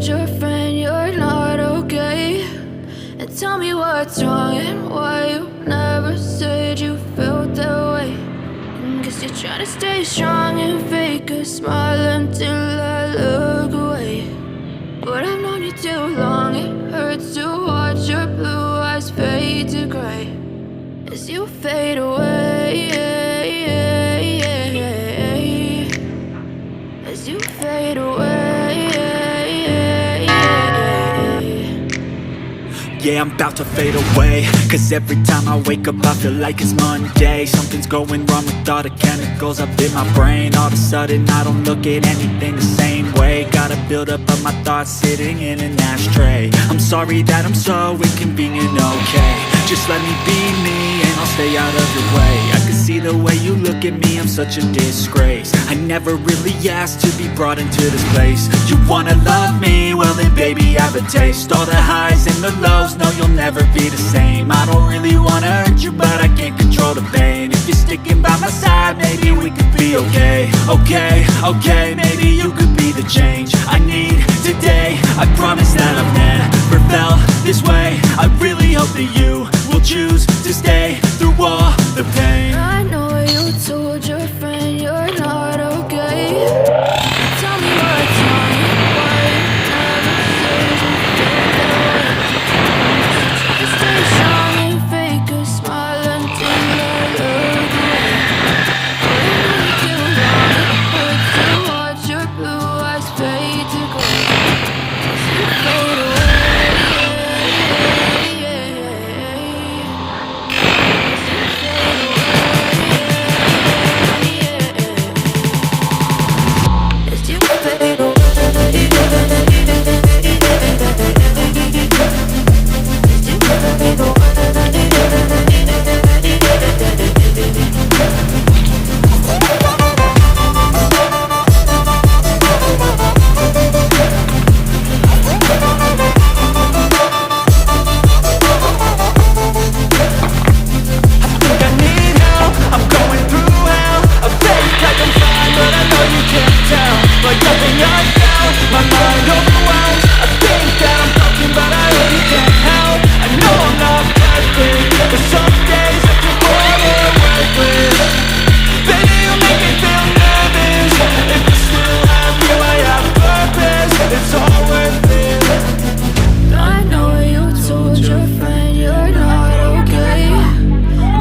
told your friend you're not okay? And tell me what's wrong and why you never said you felt that way. Guess you're trying to stay strong and fake a smile until I look away. But I've known you too long, it hurts to watch your blue eyes fade to gray as you fade away, as you fade away. Yeah, I'm about to fade away, cause every time I wake up I feel like it's Monday. Something's going wrong with all the chemicals up in my brain. All of a sudden I don't look at anything the same way. Got a buildup of my thoughts sitting in an ashtray. I'm sorry that I'm so inconvenient, okay? Just let me be me and I'll stay out of your way. I can see the way you look at me, I'm such a disgrace. I never really asked to be brought into this place. You wanna love me? Well then baby I have a taste. All the highs and the lows, no you'll never be the same. I don't really wanna hurt you but I can't control the pain. If you're sticking by my side maybe we could be okay. Okay, maybe you could be the change I need today. I promise that I've never felt this way. I really hope that you will choose to stay through all the pain. I know you told your friend you're not okay. Tell me what's wrong and why you never said you felt that way. Try to stay strong and fake a smile until I look away. But I know you too long, it hurts to watch your blue eyes fade to gray as you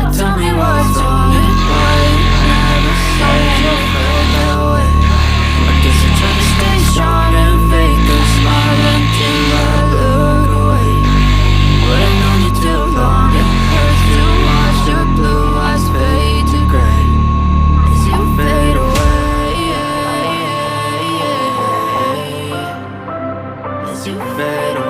fade away.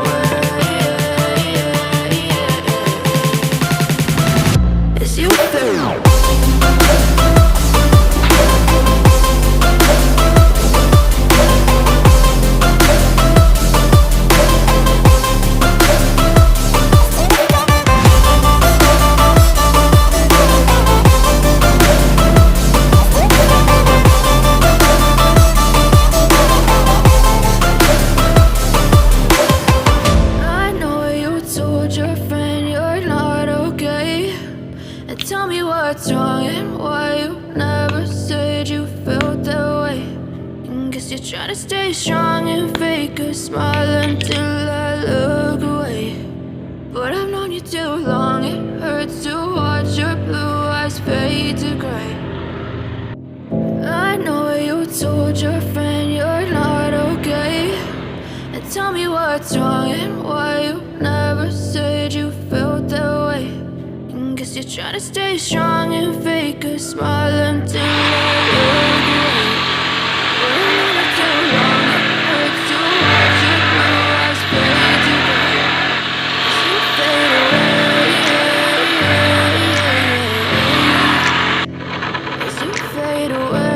Tell me what's wrong and why you never said you felt that way. Guess you're trying to stay strong and fake a smile until I look away. But I've known you too long, it hurts to watch your blue eyes fade to gray. I know you told your friend you're not okay. And tell me what's wrong and why you never said you felt that way. Guess you're trying to stay strong and fake a smile until I look away. But I know you too long, it hurts to watch your blue eyes fade to gray as you fade away, as you fade away.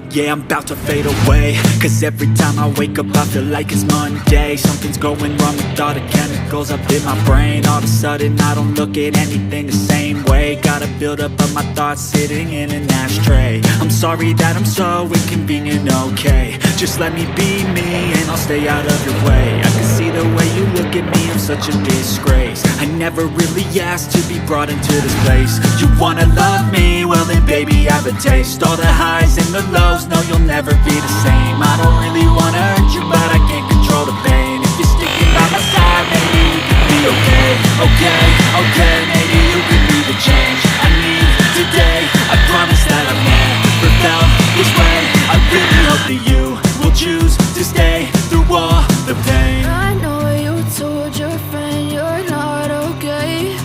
Yeah, I'm about to fade away, cause every time I wake up I feel like it's Monday. Something's going wrong with all the chemicals up in my brain. All of a sudden I don't look at anything the same way. Got a buildup of my thoughts sitting in an ashtray. I'm sorry that I'm so inconvenient, okay. Just let me be me and I'll stay out of your way. I can see the way you look at me, I'm such a disgrace. I never really asked to be brought into this place. You wanna love me? Well then baby, I have a taste. All the highs and the lows, no you'll never be the same. I don't really wanna hurt you, but I can't control the pain. If you're sticking by my side, maybe we could be okay. Okay, okay, maybe you could be the change I need today. I promise that I've never felt this way. I really hope that you will choose to stay through all the pain. I know you told your friend you're not okay.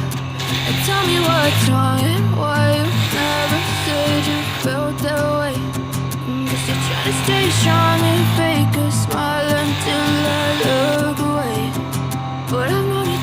And tell me what's wrong and why you never said you felt that way. Guess you try to stay strong and fake a smile until I look away. But I've known you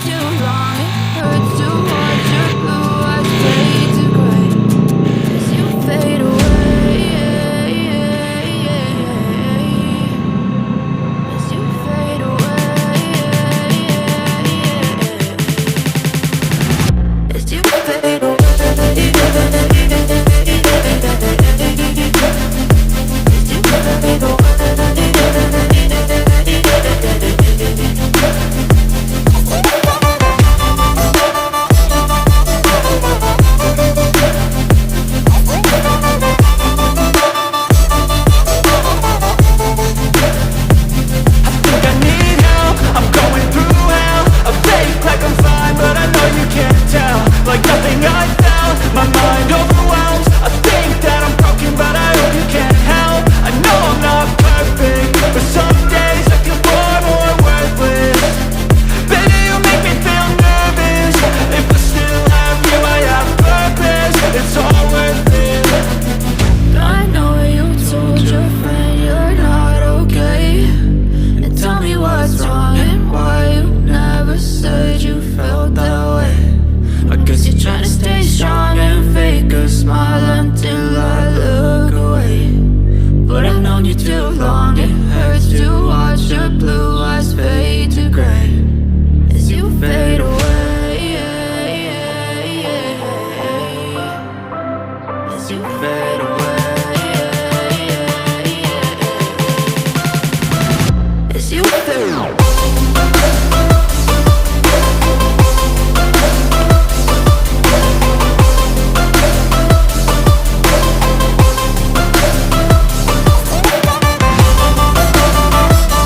too long, it hurts to watch your blue eyes fade to gray as you fade away. As you fade away. As you fade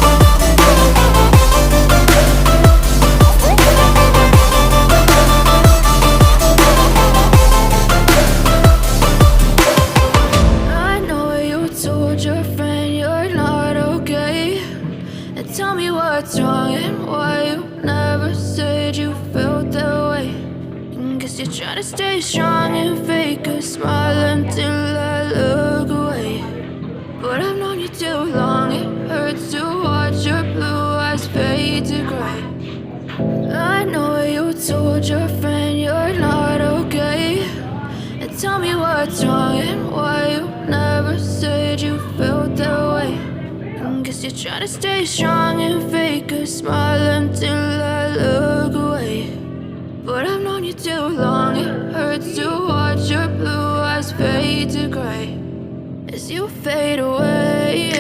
away. Try to stay strong and fake a smile until I look away. But I've known you too long, it hurts to watch your blue eyes fade to gray as you fade away.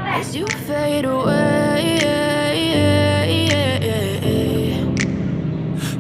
As you fade away.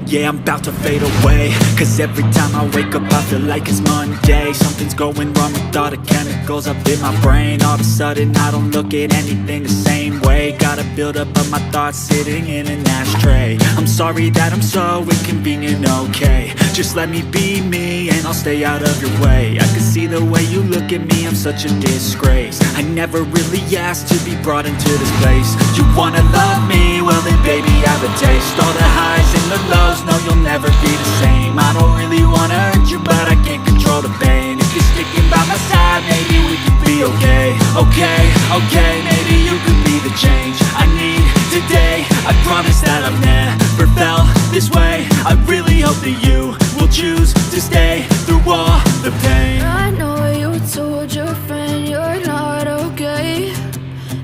Yeah, I'm about to fade away, cause every time I wake up I feel like it's Monday. Something's going wrong with all the chemicals up in my brain. All of a sudden I don't look at anything the same way. Got a buildup of my thoughts sitting in an ashtray. I'm sorry that I'm so inconvenient, okay. Just let me be me and I'll stay out of your way. I can see the way you look at me, I'm such a disgrace. I never really asked to be brought into this place. You wanna love me? Well then baby, I have a taste. All the highs and the lows, no you'll never be the same. I don't really wanna hurt you, but I can't control the pain. If you're sticking by my side, maybe we could be okay. Okay, okay, maybe you could be the change I need today. I promise that I've never felt this way. I really hope that you will choose to stay through all the pain. I know you told your friend you're not okay.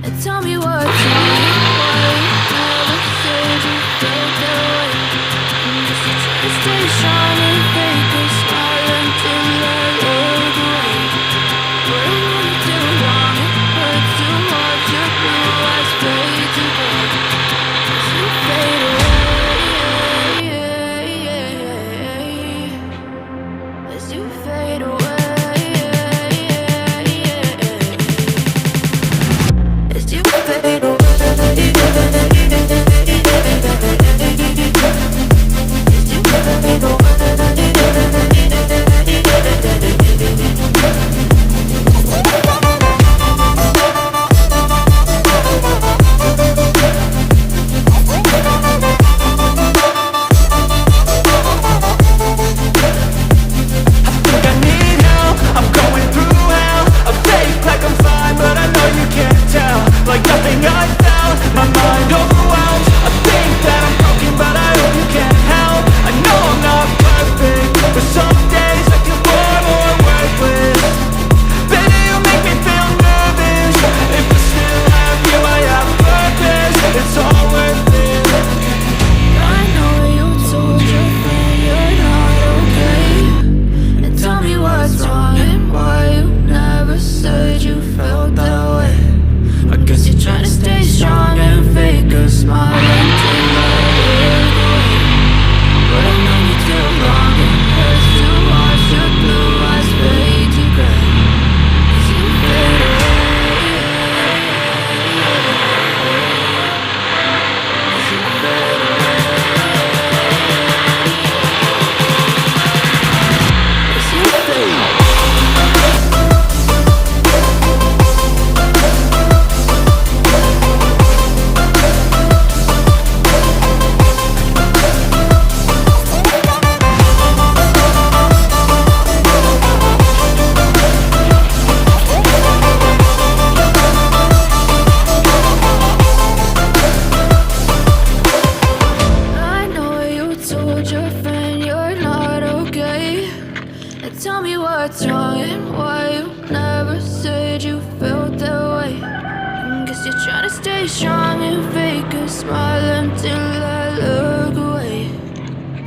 And tell me what's wrong, why you never said you felt that way. Just to try to stay strong and fake a smile Tell me what's wrong and why you never said you felt that way. Guess you're trying to stay strong and fake a smile until I look away.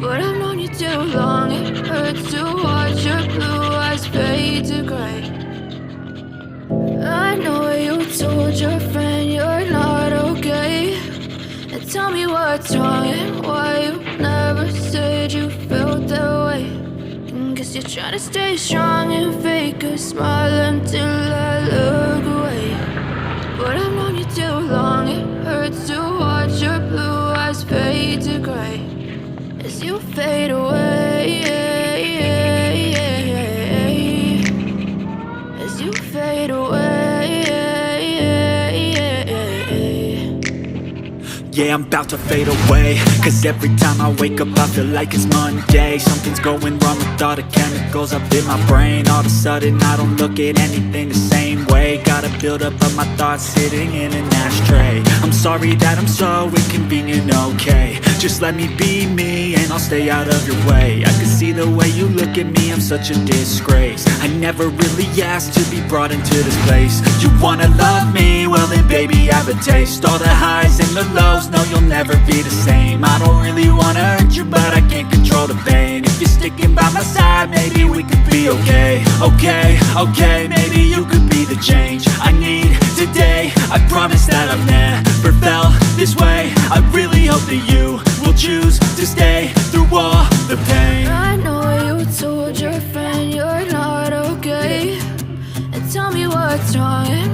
But I've known you too long, it hurts to watch your blue eyes fade to gray. I know you told your friend you're not okay. And tell me what's wrong and why you never said you felt that way. Guess you're trying to stay strong and fake a smile until I look away. But I've known you too long, it hurts to watch your blue eyes fade to gray as you fade away, as you fade away. Yeah, I'm about to fade away, cause every time I wake up I feel like it's Monday. Something's going wrong with all the chemicals up in my brain. All of a sudden I don't look at anything the same way. Gotta build up of my thoughts sitting in an ashtray. I'm sorry that I'm so inconvenient, okay. Just let me be me and I'll stay out of your way. I can see the way you look at me, I'm such a disgrace. I never really asked to be brought into this place. You wanna love me? Well then baby have a taste. All the highs and the lows, no you'll never be the same. I don't really wanna hurt you but I can't control the pain. If you're sticking by my side maybe we could be okay. Okay, maybe you could be the change I need today. I promise that I've never felt this way. I really hope that you will choose to stay through all the pain. I know you told your friend you're not okay. And tell me what's wrong and